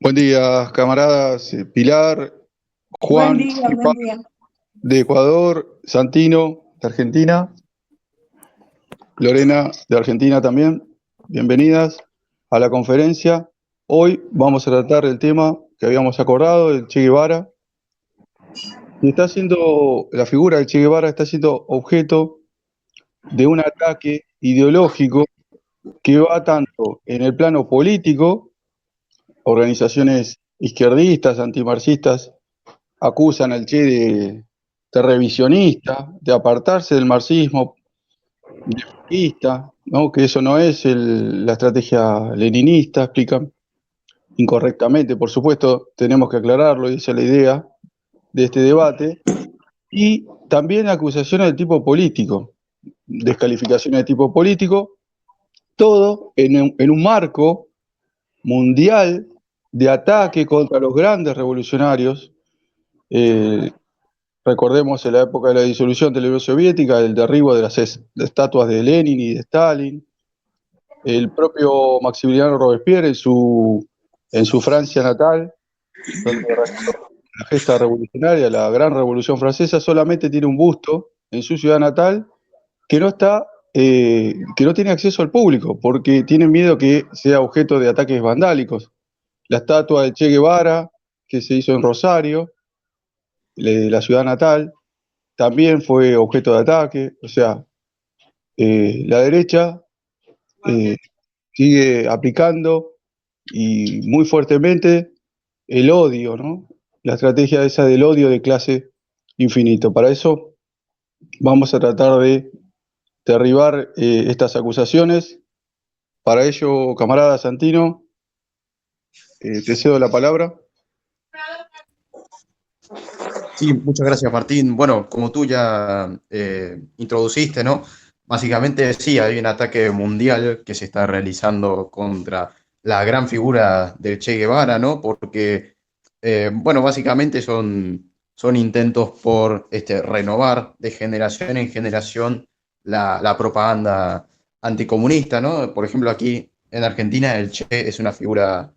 Buen día, camaradas. Pilar, Buen Juan día, y buen Pablo día. de Ecuador, Santino de Argentina, Lorena de Argentina también. Bienvenidas a la conferencia. Hoy vamos a tratar el tema que habíamos acordado, el Che Guevara. La figura del Che Guevara está siendo objeto de un ataque ideológico que va tanto en el plano político. Organizaciones izquierdistas, antimarxistas, acusan al Che de revisionista, de apartarse del marxismo, de fascista, ¿no? Que eso no es la estrategia leninista, explican incorrectamente, por supuesto, tenemos que aclararlo, y esa es la idea de este debate, y también acusaciones de tipo político, descalificaciones de tipo político, todo en un marco mundial de ataque contra los grandes revolucionarios. eh, Recordemos en la época de la disolución de la Unión Soviética, el derribo de las de estatuas de Lenin y de Stalin, el propio Maximiliano Robespierre en su Francia natal, donde realizó la gesta revolucionaria, la gran revolución francesa, solamente tiene un busto en su ciudad natal que no está, que no tiene acceso al público, porque tienen miedo que sea objeto de ataques vandálicos. La estatua de Che Guevara, que se hizo en Rosario, la ciudad natal, también fue objeto de ataque. O sea, la derecha eh, sigue aplicando y muy fuertemente el odio, ¿no? La estrategia esa del odio de clase infinito. Para eso vamos a tratar de derribar estas acusaciones. Para ello, camarada Santino, te cedo la palabra. Sí, muchas gracias, Martín. Bueno, como tú ya introduciste, ¿no? Básicamente sí, hay un ataque mundial que se está realizando contra la gran figura del Che Guevara, ¿no? Porque, bueno, básicamente son intentos por renovar de generación en generación la propaganda anticomunista, ¿no? Por ejemplo, aquí en Argentina el Che es una figura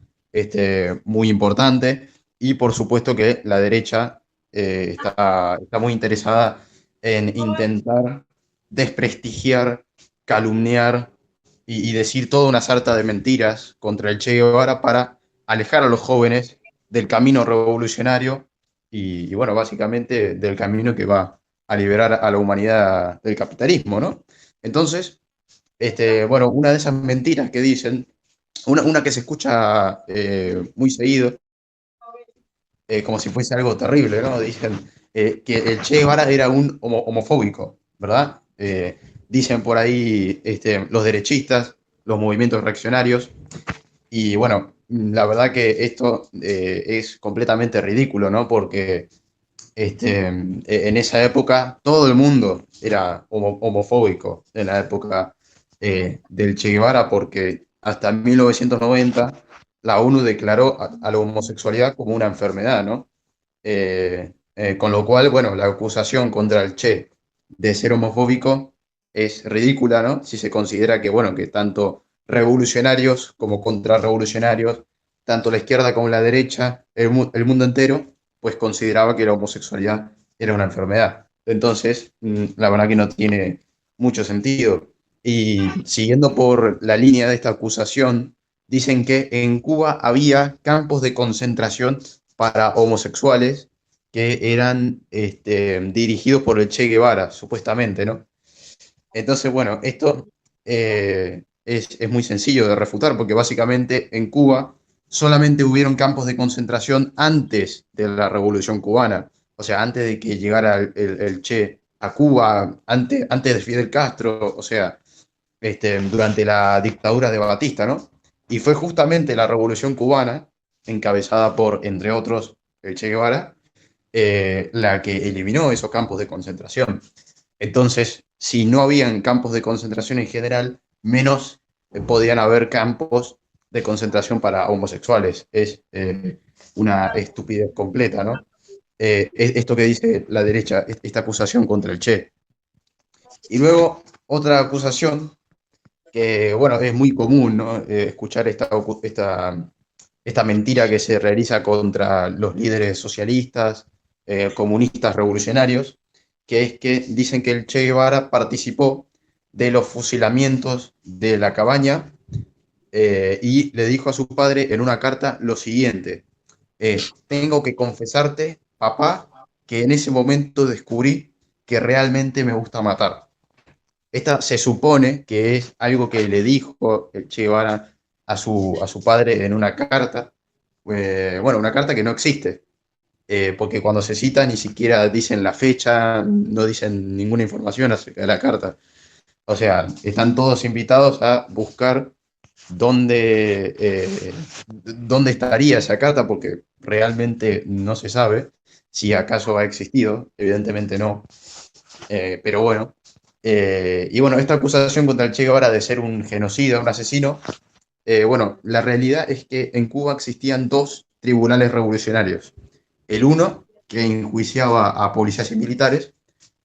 muy importante y por supuesto que la derecha está muy interesada en intentar desprestigiar, calumniar y decir toda una sarta de mentiras contra el Che Guevara para alejar a los jóvenes del camino revolucionario y bueno, básicamente del camino que va a liberar a la humanidad del capitalismo, ¿no? Entonces, bueno, una de esas mentiras que dicen, una que se escucha muy seguido, como si fuese algo terrible, ¿no? Dicen que el Che Guevara era un homofóbico, ¿verdad? Dicen por ahí los derechistas, los movimientos reaccionarios, y bueno, la verdad que esto es completamente ridículo, ¿no? Porque en esa época todo el mundo era homofóbico, en la época del Che Guevara, porque hasta 1990 la ONU declaró a la homosexualidad como una enfermedad, ¿no? Con lo cual, bueno, la acusación contra el Che de ser homofóbico es ridícula, ¿no? Si se considera que, bueno, que tanto revolucionarios como contrarrevolucionarios, tanto la izquierda como la derecha, el mundo entero, pues consideraba que la homosexualidad era una enfermedad. Entonces, la verdad que no tiene mucho sentido. Y siguiendo por la línea de esta acusación, dicen que en Cuba había campos de concentración para homosexuales que eran dirigidos por el Che Guevara, supuestamente, ¿no? Entonces, bueno, esto es muy sencillo de refutar, porque básicamente en Cuba solamente hubieron campos de concentración antes de la Revolución Cubana, o sea, antes de que llegara el Che a Cuba, antes de Fidel Castro, o sea, durante la dictadura de Batista, ¿no? Y fue justamente la Revolución Cubana, encabezada por, entre otros, el Che Guevara, la que eliminó esos campos de concentración. Entonces, si no habían campos de concentración en general, menos podían haber campos de concentración para homosexuales. Es una estupidez completa, ¿no? Esto que dice la derecha, esta acusación contra el Che. Y luego, otra acusación que, bueno, es muy común, ¿no? Escuchar esta esta mentira que se realiza contra los líderes socialistas, comunistas, revolucionarios, que es que dicen que el Che Guevara participó de los fusilamientos de la cabaña y le dijo a su padre en una carta lo siguiente: tengo que confesarte, papá, que en ese momento descubrí que realmente me gusta matar. Esta se supone que es algo que le dijo el Che Guevara a su padre en una carta, bueno, una carta que no existe, porque cuando se cita ni siquiera dicen la fecha, no dicen ninguna información acerca de la carta. O sea, están todos invitados a buscar dónde estaría esa carta, porque realmente no se sabe si acaso ha existido, evidentemente no. Pero bueno, y bueno, esta acusación contra el Che Guevara de ser un genocida, un asesino, bueno, la realidad es que en Cuba existían dos tribunales revolucionarios. El uno, que enjuiciaba a policías y militares,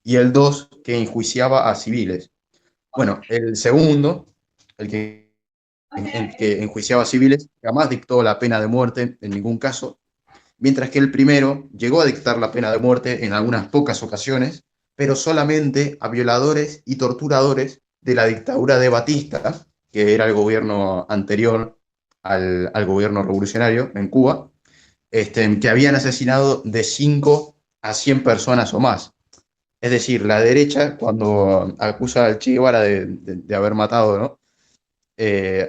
y el dos, que enjuiciaba a civiles. Bueno, el segundo, el que enjuiciaba a civiles, jamás dictó la pena de muerte en ningún caso, mientras que el primero llegó a dictar la pena de muerte en algunas pocas ocasiones, pero solamente a violadores y torturadores de la dictadura de Batista, que era el gobierno anterior al gobierno revolucionario en Cuba, que habían asesinado de 5 a 100 personas o más. Es decir, la derecha, cuando acusa al Che Guevara de haber matado, ¿no?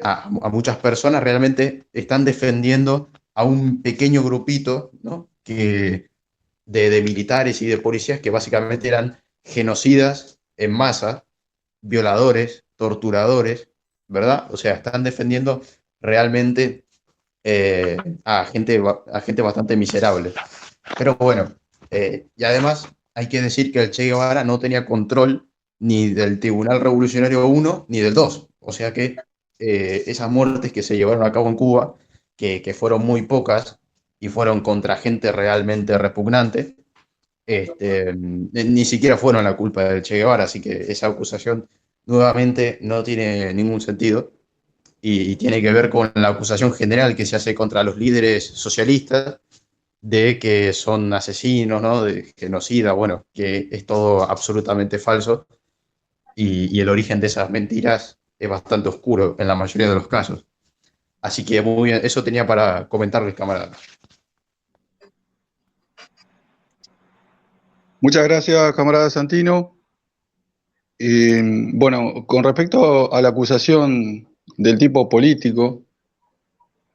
A muchas personas, realmente están defendiendo a un pequeño grupito, ¿no? De militares y de policías que básicamente eran genocidas en masa, violadores, torturadores, ¿verdad? O sea, están defendiendo realmente a gente bastante miserable. Pero bueno, y además hay que decir que el Che Guevara no tenía control ni del Tribunal Revolucionario 1 ni del 2. O sea que esas muertes que se llevaron a cabo en Cuba, que fueron muy pocas y fueron contra gente realmente repugnante, ni siquiera fueron la culpa del Che Guevara, así que esa acusación nuevamente no tiene ningún sentido y tiene que ver con la acusación general que se hace contra los líderes socialistas de que son asesinos, ¿no? De genocida, bueno, que es todo absolutamente falso y el origen de esas mentiras es bastante oscuro en la mayoría de los casos. Así que muy bien, eso tenía para comentarles, camaradas. Muchas gracias, camarada Santino. Bueno, con respecto a la acusación del tipo político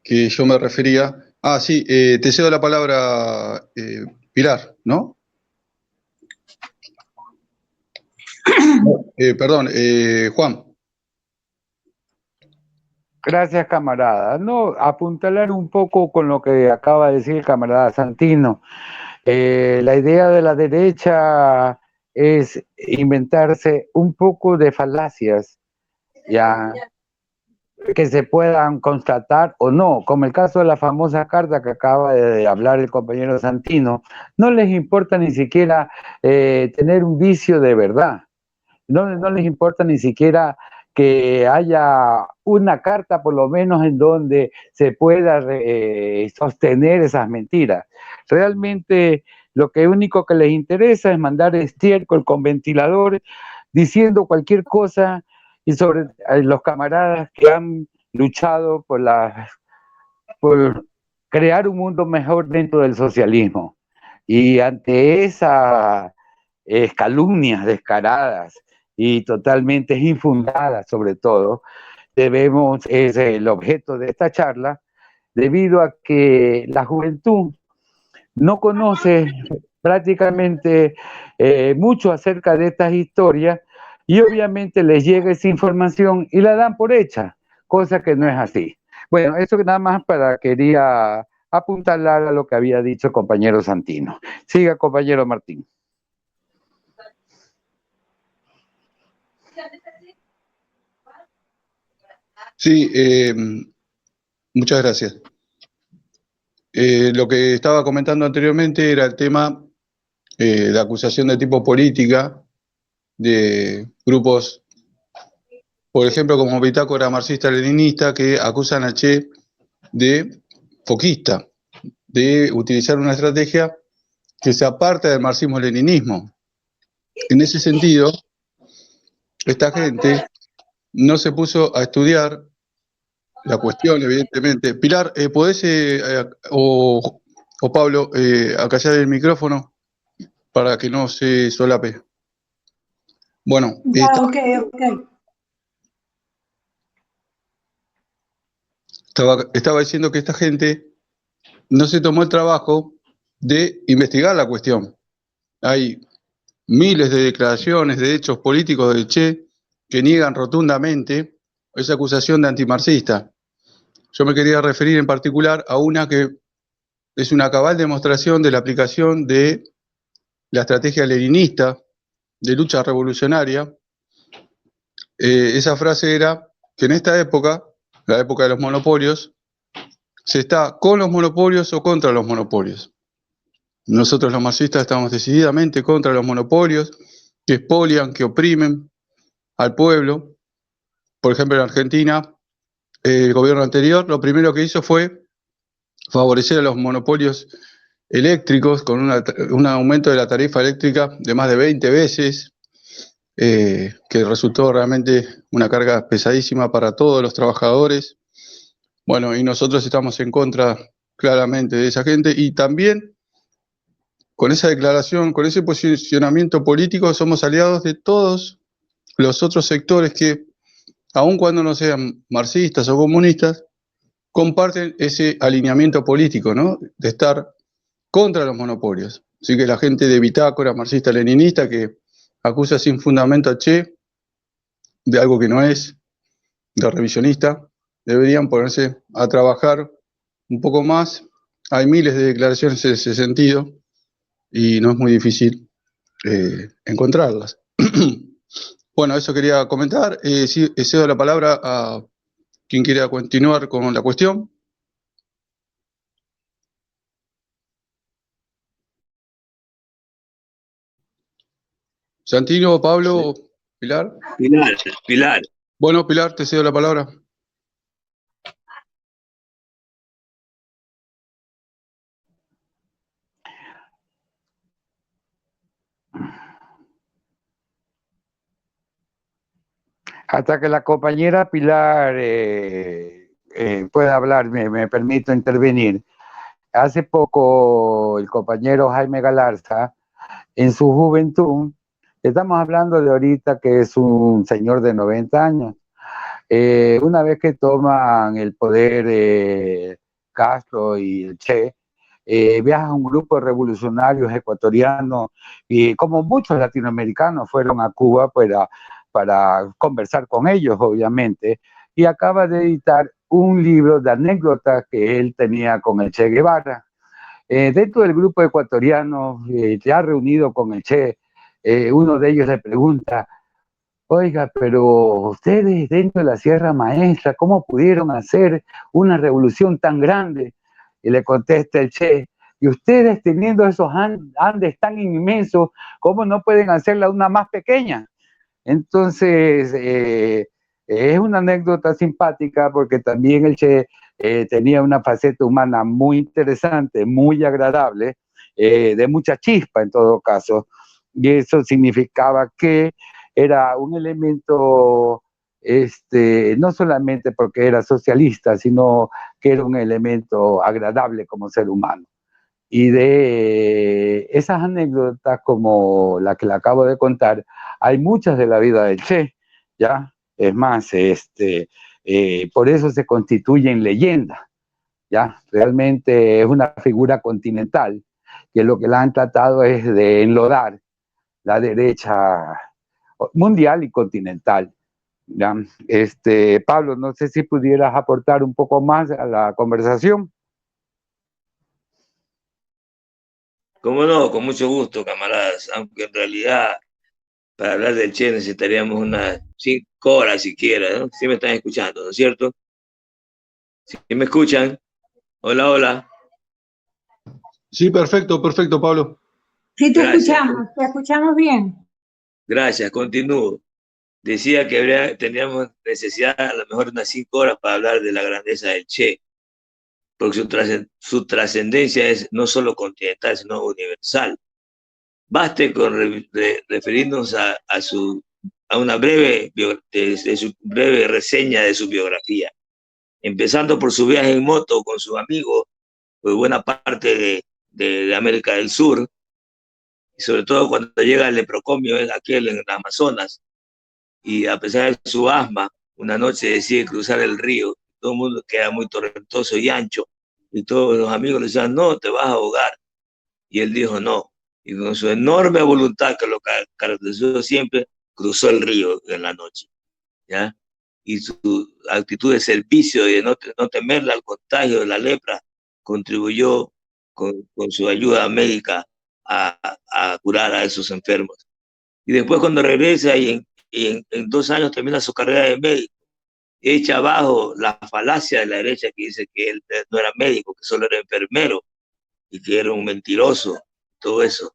que yo me refería, sí, te cedo la palabra, Pilar, ¿no? Perdón, Juan. Gracias, camarada. No, apuntalar un poco con lo que acaba de decir el camarada Santino. La idea de la derecha es inventarse un poco de falacias, ya que se puedan constatar o no, como el caso de la famosa carta que acaba de hablar el compañero Santino. No les importa ni siquiera tener un vicio de verdad. No les importa ni siquiera que haya una carta por lo menos en donde se pueda sostener esas mentiras. Realmente lo que único que les interesa es mandar estiércol con ventiladores diciendo cualquier cosa y sobre los camaradas que han luchado por crear un mundo mejor dentro del socialismo. Y ante esas calumnias descaradas y totalmente infundadas, sobre todo, es el objeto de esta charla, debido a que la juventud no conoce prácticamente mucho acerca de estas historias y obviamente les llega esa información y la dan por hecha, cosa que no es así. Bueno, eso nada más quería apuntalar a lo que había dicho el compañero Santino. Siga, compañero Martín. Sí, muchas gracias. Lo que estaba comentando anteriormente era el tema de acusación de tipo política de grupos, por ejemplo, como Bitácora Marxista-Leninista, que acusan a Che de foquista, de utilizar una estrategia que se aparta del marxismo-leninismo. En ese sentido, esta gente no se puso a estudiar la cuestión, evidentemente. Pilar, ¿podés, o Pablo, acallar el micrófono para que no se solape? Bueno, Ok. estaba diciendo que esta gente no se tomó el trabajo de investigar la cuestión. Hay miles de declaraciones, de hechos políticos del Che que niegan rotundamente esa acusación de antimarxista. Yo me quería referir en particular a una que es una cabal demostración de la aplicación de la estrategia leninista de lucha revolucionaria. Esa frase era que en esta época, la época de los monopolios, se está con los monopolios o contra los monopolios. Nosotros los marxistas estamos decididamente contra los monopolios que expolian, que oprimen al pueblo. Por ejemplo, en Argentina, el gobierno anterior lo primero que hizo fue favorecer a los monopolios eléctricos con un aumento de la tarifa eléctrica de más de 20 veces, que resultó realmente una carga pesadísima para todos los trabajadores. Bueno, y nosotros estamos en contra claramente de esa gente, y también con esa declaración, con ese posicionamiento político, somos aliados de todos los otros sectores que, aun cuando no sean marxistas o comunistas, comparten ese alineamiento político, ¿no? De estar contra los monopolios. Así que la gente de Bitácora, marxista-leninista, que acusa sin fundamento a Che de algo que no es, de revisionista, deberían ponerse a trabajar un poco más. Hay miles de declaraciones en ese sentido y no es muy difícil encontrarlas. Bueno, eso quería comentar. Sí, cedo la palabra a quien quiera continuar con la cuestión. Santino, Pablo, Pilar. Pilar. Bueno, Pilar, te cedo la palabra. Hasta que la compañera Pilar pueda hablar, me permito intervenir. Hace poco el compañero Jaime Galarza, en su juventud, estamos hablando de ahorita que es un señor de 90 años, una vez que toman el poder Castro y el Che, viaja un grupo de revolucionarios ecuatorianos y como muchos latinoamericanos fueron a Cuba para conversar con ellos, obviamente, y acaba de editar un libro de anécdotas que él tenía con el Che Guevara. Dentro del grupo ecuatoriano ya reunido con el Che, uno de ellos le pregunta: oiga, pero ustedes dentro de la Sierra Maestra, ¿cómo pudieron hacer una revolución tan grande? Y le contesta el Che: y ustedes teniendo esos Andes tan inmensos, ¿cómo no pueden hacerla una más pequeña? Entonces, es una anécdota simpática porque también el Che tenía una faceta humana muy interesante, muy agradable, de mucha chispa en todo caso, y eso significaba que era un elemento, no solamente porque era socialista, sino que era un elemento agradable como ser humano. Y de esas anécdotas como la que le acabo de contar, hay muchas de la vida del Che, ¿ya? Es más, por eso se constituye en leyenda, ¿ya? Realmente es una figura continental, que lo que la han tratado es de enlodar la derecha mundial y continental, ¿ya? Pablo, no sé si pudieras aportar un poco más a la conversación. Cómo no, con mucho gusto, camaradas. Aunque en realidad, para hablar del Che necesitaríamos unas 5 horas siquiera, ¿no? Sí me están escuchando, ¿no es cierto? ¿Sí me escuchan? Hola, hola. Sí, perfecto, Pablo. Sí, Gracias. te escuchamos bien. Gracias, continúo. Decía que tendríamos necesidad a lo mejor unas 5 horas para hablar de la grandeza del Che. porque su trascendencia es no solo continental, sino universal. Baste con referirnos a una breve, de su breve reseña de su biografía, empezando por su viaje en moto con sus amigos por buena parte de América del Sur, y sobre todo cuando llega el leprocomio aquel en Amazonas, y a pesar de su asma, una noche decide cruzar el río, todo el mundo queda muy torrentoso y ancho, y todos los amigos le decían, no, te vas a ahogar, y él dijo no, y con su enorme voluntad que lo caracterizó siempre, cruzó el río en la noche, ¿ya? Y su actitud de servicio y de no temerle al contagio de la lepra contribuyó con su ayuda médica a curar a esos enfermos. Y después cuando regresa y en 2 años termina su carrera de médico, echa abajo la falacia de la derecha que dice que él no era médico, que solo era enfermero y que era un mentiroso, todo eso.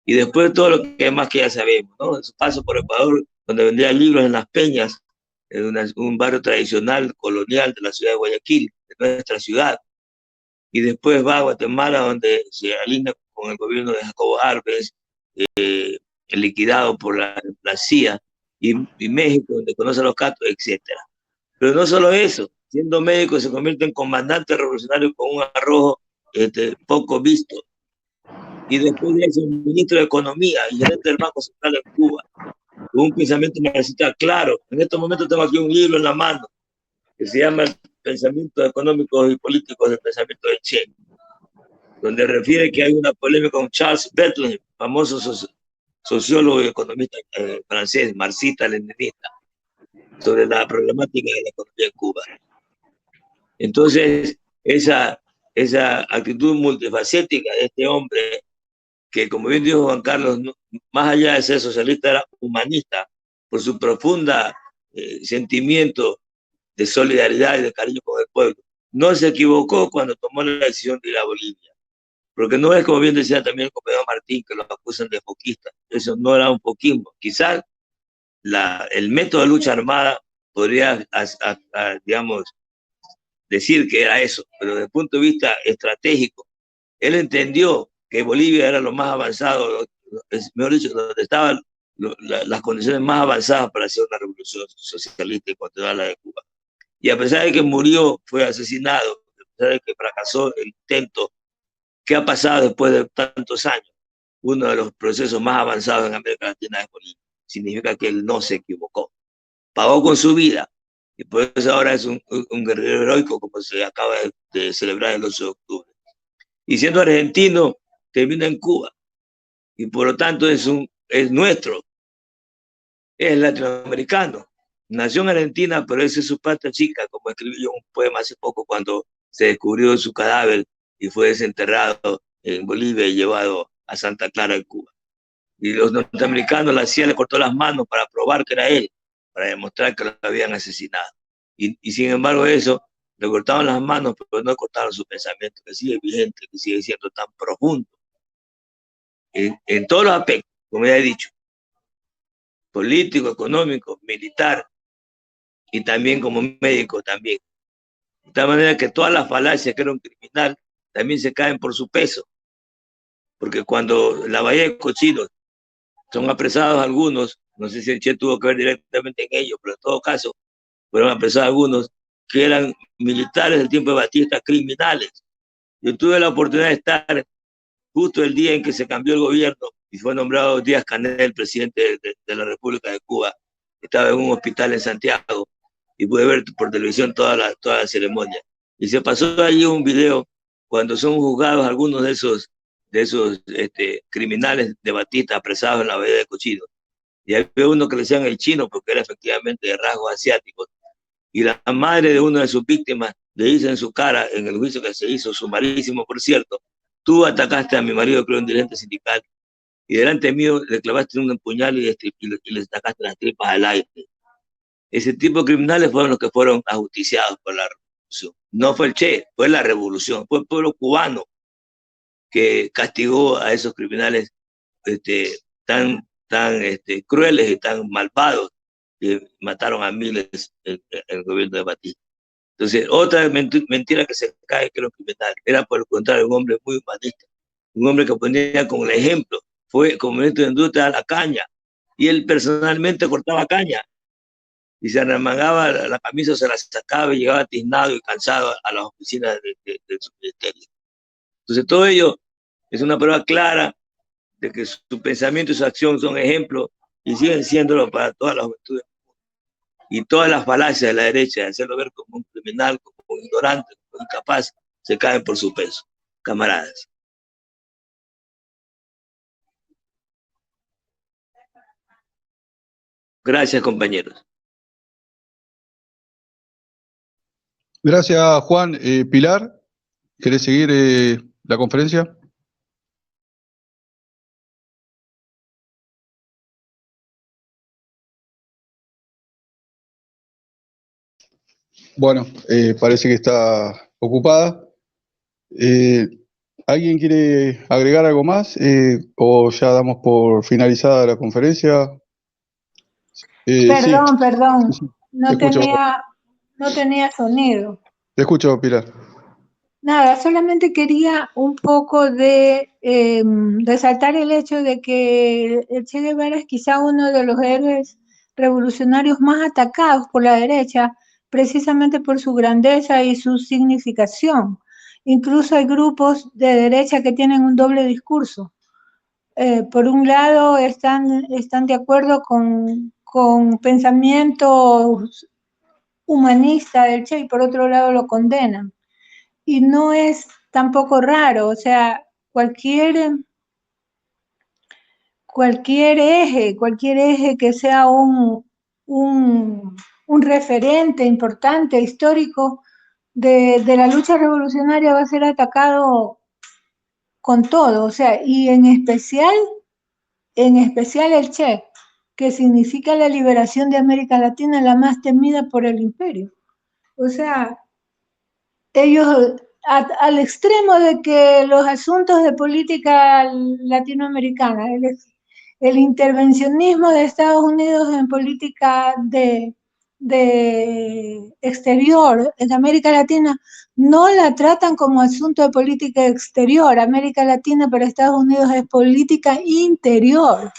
Y después todo lo que más que ya sabemos, ¿no? En su paso por Ecuador, donde vendía libros en Las Peñas, en un barrio tradicional colonial de la ciudad de Guayaquil, de nuestra ciudad. Y después va a Guatemala, donde se alinea con el gobierno de Jacobo Arbenz, liquidado por la CIA, y México, donde conoce a los Catos, etc. Pero no solo eso, siendo médico se convierte en comandante revolucionario con un arrojo poco visto. Y después de eso, ministro de Economía y gerente del Banco Central de Cuba, con un pensamiento marxista claro. En estos momentos tengo aquí un libro en la mano que se llama Pensamientos Económicos y Políticos del Pensamiento de Che, donde refiere que hay una polémica con Charles Bethlen, famoso sociólogo y economista francés, marxista-leninista, sobre la problemática de la economía en Cuba. Entonces, esa actitud multifacética de este hombre, que como bien dijo Juan Carlos, más allá de ser socialista, era humanista, por su profunda sentimiento de solidaridad y de cariño con el pueblo. No se equivocó cuando tomó la decisión de ir a Bolivia, porque no es, como bien decía también el compañero Martín, que lo acusan de foquista. Eso no era un foquismo. Quizás el método de lucha armada podría, digamos, decir que era eso, pero desde el punto de vista estratégico, él entendió que Bolivia era lo más avanzado, mejor dicho, donde estaban las condiciones más avanzadas para hacer una revolución socialista y continuar la de Cuba. Y a pesar de que murió, fue asesinado, a pesar de que fracasó el intento, ¿qué ha pasado después de tantos años? Uno de los procesos más avanzados en América Latina es Bolivia. Significa que él no se equivocó. Pagó con su vida. Y por eso ahora es un guerrero heroico, como se acaba de celebrar el 8 de octubre. Y siendo argentino, termina en Cuba. Y por lo tanto es nuestro. Es latinoamericano. Nació en Argentina, pero esa es su patria chica, como escribí yo un poema hace poco cuando se descubrió su cadáver y fue desenterrado en Bolivia y llevado a Santa Clara, en Cuba. Y los norteamericanos, la CIA le cortó las manos para probar que era él, para demostrar que lo habían asesinado. Y sin embargo eso, le cortaron las manos, pero no cortaron su pensamiento, que sigue vigente, que sigue siendo tan profundo. En todos los aspectos, como ya he dicho, político, económico, militar, y también como médico también. De tal manera que todas las falacias que era un criminal también se caen por su peso. Porque cuando la Bahía de Cochinos son apresados algunos, no sé si el Che tuvo que ver directamente en ello, pero en todo caso fueron apresados algunos que eran militares del tiempo de Batista, criminales. Yo tuve la oportunidad de estar justo el día en que se cambió el gobierno y fue nombrado Díaz-Canel presidente de la República de Cuba. Estaba en un hospital en Santiago y pude ver por televisión toda la ceremonia. Y se pasó allí un video cuando son juzgados algunos de esos criminales de Batista apresados en la Bahía de Cochinos. Y había uno que le decían el chino porque era efectivamente de rasgos asiáticos. Y la madre de una de sus víctimas le dice en su cara, en el juicio que se hizo, sumarísimo por cierto, tú atacaste a mi marido, creo, un dirigente sindical, y delante mío le clavaste un puñal y le sacaste las tripas al aire. Ese tipo de criminales fueron los que fueron ajusticiados por la revolución. No fue el Che, fue la revolución, fue el pueblo cubano que castigó a esos criminales tan crueles y tan malvados que mataron a miles en el gobierno de Batista. Entonces, otra mentira que se cae que los criminales. Era por el contrario, un hombre muy humanista, un hombre que ponía como el ejemplo. Fue como ministro de Industria a la caña, y él personalmente cortaba caña, y se arremangaba la camisa, se la sacaba y llegaba tiznado y cansado a las oficinas de su ministerio. Entonces, todo ello es una prueba clara de que su pensamiento y su acción son ejemplos y siguen siéndolo para todas las juventudes. Y todas las falacias de la derecha, de hacerlo ver como un criminal, como un ignorante, como un incapaz, se caen por su peso, camaradas. Gracias, compañeros. Gracias, Juan. Pilar, ¿querés seguir la conferencia? Bueno, parece que está ocupada. ¿Alguien quiere agregar algo más? ¿O ya damos por finalizada la conferencia? Sí, Perdón, perdón, sí, te no escucho, tenía sonido. te escucho, Pilar. Nada, solamente quería un poco de resaltar el hecho de que el Che Guevara es quizá uno de los héroes revolucionarios más atacados por la derecha, precisamente por su grandeza y su significación. Incluso hay grupos de derecha que tienen un doble discurso. Por un lado, están de acuerdo con pensamientos humanistas del Che y por otro lado lo condenan. Y no es tampoco raro, o sea, cualquier eje que sea un referente importante, histórico, de la lucha revolucionaria va a ser atacado con todo, o sea, y en especial el Che, que significa la liberación de América Latina, la más temida por el imperio. O sea, ellos al extremo de que los asuntos de política latinoamericana, el intervencionismo de Estados Unidos en política de exterior en América Latina, no la tratan como asunto de política exterior. América Latina para Estados Unidos es política interior.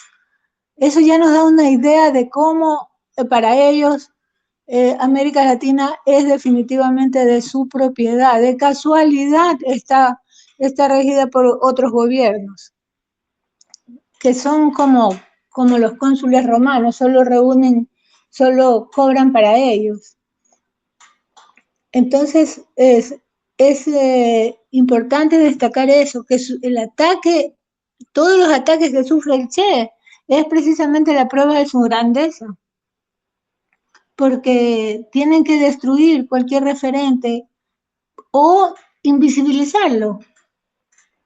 Eso ya nos da una idea de cómo para ellos América Latina es definitivamente de su propiedad. De casualidad está regida por otros gobiernos, que son como los cónsules romanos, solo cobran para ellos. Entonces es importante destacar eso, que todos los ataques que sufre el Che es precisamente la prueba de su grandeza, porque tienen que destruir cualquier referente o invisibilizarlo.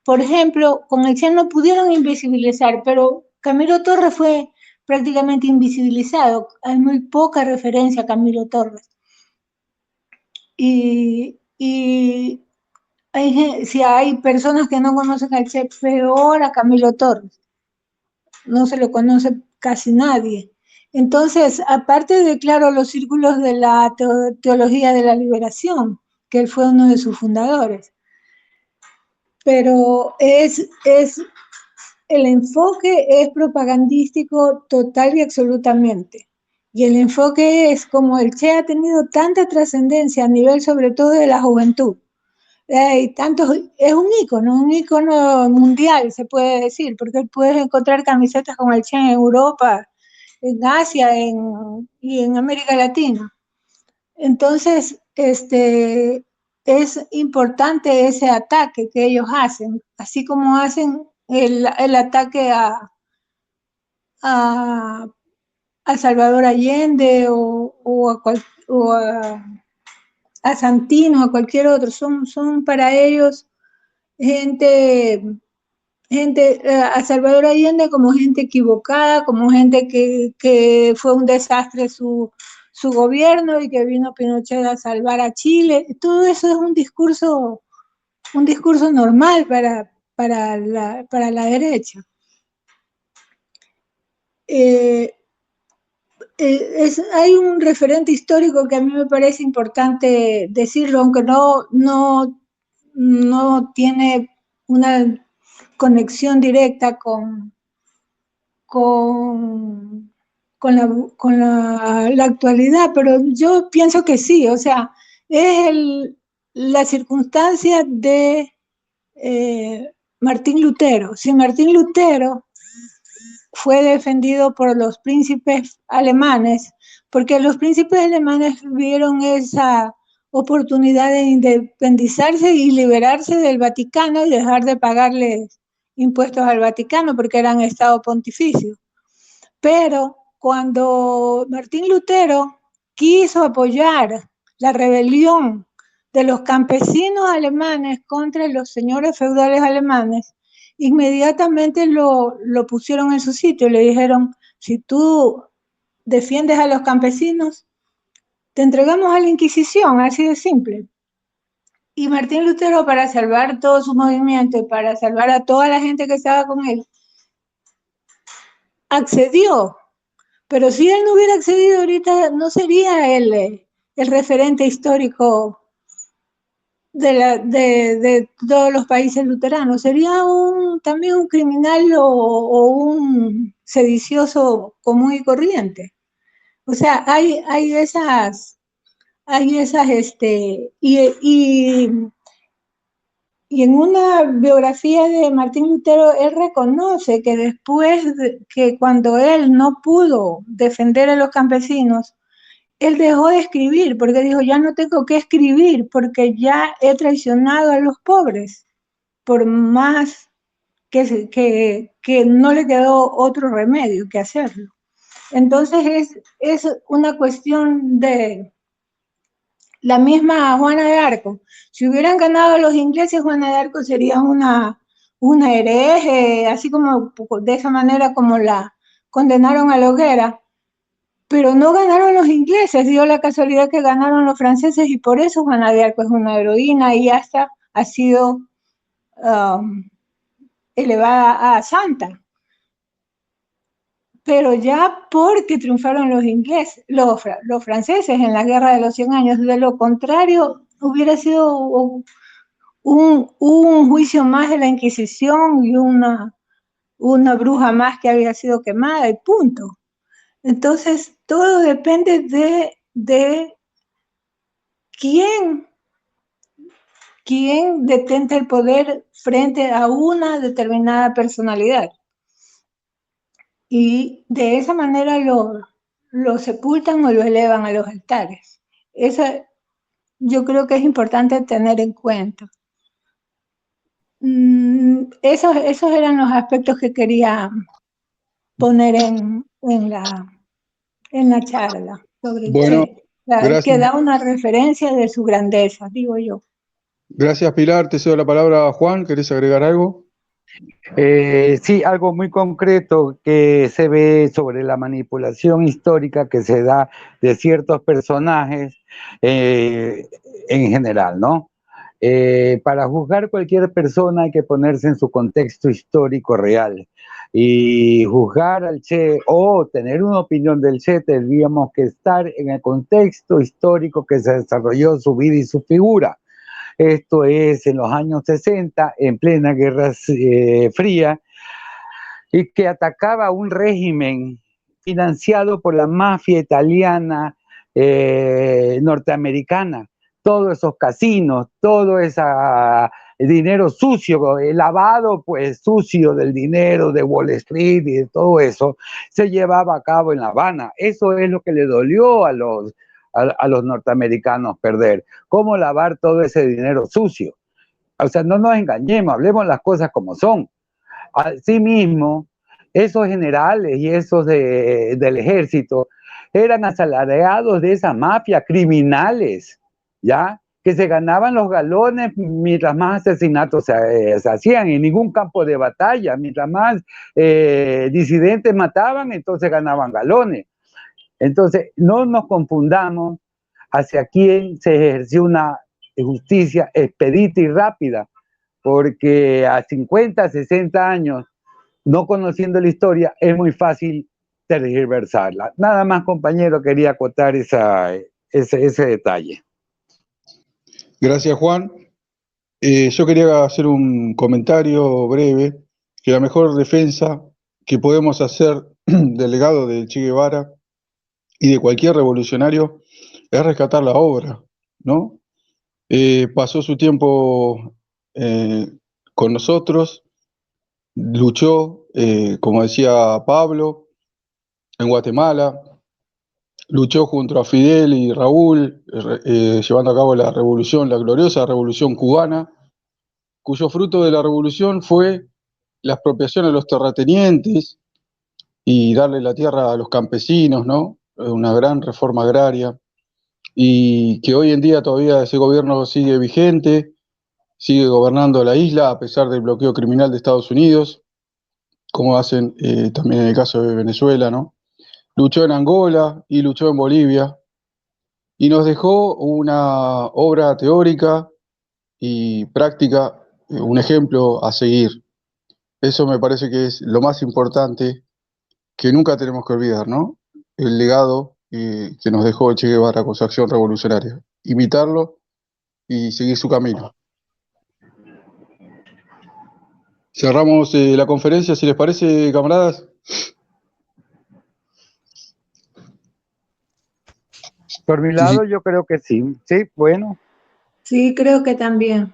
Por ejemplo, con el Che no pudieron invisibilizar, pero Camilo Torres fue prácticamente invisibilizado. Hay muy poca referencia a Camilo Torres. Y si hay personas que no conocen al Che, peor a Camilo Torres. No se lo conoce casi nadie. Entonces, aparte de, claro, los círculos de la teología de la liberación, que él fue uno de sus fundadores, pero el enfoque es propagandístico total y absolutamente. Y el enfoque es como el Che ha tenido tanta trascendencia a nivel sobre todo de la juventud. Es un ícono mundial, se puede decir, porque puedes encontrar camisetas con el Che en Europa, en Asia y en América Latina. Entonces, es importante ese ataque que ellos hacen, así como hacen el ataque a Salvador Allende o a Santino, a cualquier otro. Son para ellos gente, a Salvador Allende como gente equivocada, como gente que fue un desastre su gobierno y que vino Pinochet a salvar a Chile. Todo eso es un discurso normal para la derecha. hay un referente histórico que a mí me parece importante decirlo, aunque no tiene una conexión directa con, la actualidad, pero yo pienso que sí, o sea, es la circunstancia de Martín Lutero. Si Martín Lutero fue defendido por los príncipes alemanes, porque los príncipes alemanes vieron esa oportunidad de independizarse y liberarse del Vaticano y dejar de pagarle impuestos al Vaticano porque eran Estado pontificio. Pero cuando Martín Lutero quiso apoyar la rebelión de los campesinos alemanes contra los señores feudales alemanes, inmediatamente lo pusieron en su sitio. Le dijeron, si tú defiendes a los campesinos, te entregamos a la Inquisición, así de simple. Y Martín Lutero, para salvar todo su movimiento, para salvar a toda la gente que estaba con él, accedió. Pero si él no hubiera accedido ahorita, no sería el referente histórico de todos los países luteranos. Sería también un criminal o un sedicioso común y corriente. O sea, hay esas, y en una biografía de Martín Lutero, él reconoce que después que cuando él no pudo defender a los campesinos, él dejó de escribir porque dijo, ya no tengo que escribir porque ya he traicionado a los pobres, por más que no le quedó otro remedio que hacerlo. Entonces es una cuestión de la misma Juana de Arco. Si hubieran ganado los ingleses, Juana de Arco sería una hereje, así como de esa manera como la condenaron a la hoguera. Pero no ganaron los ingleses, dio la casualidad que ganaron los franceses y por eso Juana de Arco es una heroína y hasta ha sido elevada a santa. Pero ya porque triunfaron los ingleses, los franceses en la Guerra de los 100 años, de lo contrario hubiera sido un juicio más de la Inquisición y una bruja más que había sido quemada y punto. Entonces, todo depende de quién detenta el poder frente a una determinada personalidad. Y de esa manera lo sepultan o lo elevan a los altares. Eso yo creo que es importante tener en cuenta. Esos eran los aspectos que quería poner en la charla sobre Bueno, Che, que gracias. da una referencia de su grandeza, digo yo. Gracias, Pilar. Te cedo la palabra a Juan. ¿Querés agregar algo? Sí, algo muy concreto que se ve sobre la manipulación histórica que se da de ciertos personajes en general, ¿no? Para juzgar cualquier persona hay que ponerse en su contexto histórico real. Y juzgar al Che o tener una opinión del Che tendríamos que estar en el contexto histórico que se desarrolló su vida y su figura. Esto es en los años 60, en plena Guerra Fría, y que atacaba un régimen financiado por la mafia italiana norteamericana. Todos esos casinos, todo ese dinero sucio, el lavado pues sucio del dinero de Wall Street y de todo eso, se llevaba a cabo en La Habana. Eso es lo que le dolió a los norteamericanos perder. ¿Cómo lavar todo ese dinero sucio? O sea, no nos engañemos, hablemos las cosas como son. Asimismo, esos generales y esos del ejército eran asalariados de esa mafia, criminales, ¿ya? Que se ganaban los galones mientras más asesinatos se hacían en ningún campo de batalla. Mientras más disidentes mataban, entonces ganaban galones. Entonces, no nos confundamos hacia quién se ejerció una justicia expedita y rápida, porque a 50, 60 años, no conociendo la historia, es muy fácil tergiversarla. Nada más, compañero, quería acotar ese detalle. Gracias, Juan. Yo quería hacer un comentario breve, que la mejor defensa que podemos hacer del legado de Che Guevara y de cualquier revolucionario es rescatar la obra, ¿no? Pasó su tiempo con nosotros, luchó, como decía Pablo, en Guatemala, luchó junto a Fidel y Raúl, llevando a cabo la revolución, la gloriosa revolución cubana, cuyo fruto de la revolución fue la expropiación a los terratenientes y darle la tierra a los campesinos, ¿no? Una gran reforma agraria, y que hoy en día todavía ese gobierno sigue vigente, sigue gobernando la isla a pesar del bloqueo criminal de Estados Unidos, como hacen también en el caso de Venezuela, ¿no? Luchó en Angola y luchó en Bolivia, y nos dejó una obra teórica y práctica, un ejemplo a seguir. Eso me parece que es lo más importante que nunca tenemos que olvidar, ¿no? El legado que nos dejó Che Guevara con su acción revolucionaria. Imitarlo y seguir su camino. Cerramos la conferencia, si les parece, camaradas. Por mi lado, yo creo que sí. Sí, bueno. Sí, creo que también.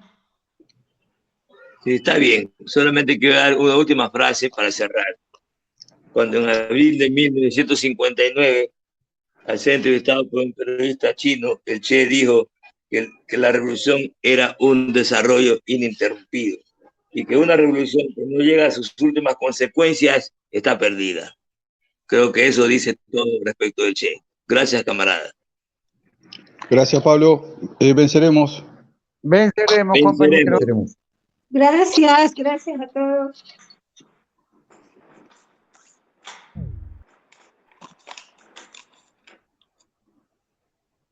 Sí, está bien. Solamente quiero dar una última frase para cerrar. Cuando en abril de 1959, al ser entrevistado por un periodista chino, el Che dijo que la revolución era un desarrollo ininterrumpido y que una revolución que no llega a sus últimas consecuencias está perdida. Creo que eso dice todo respecto del Che. Gracias, camarada. Gracias, Pablo. Venceremos. Venceremos, compañeros. Venceremos. Gracias a todos.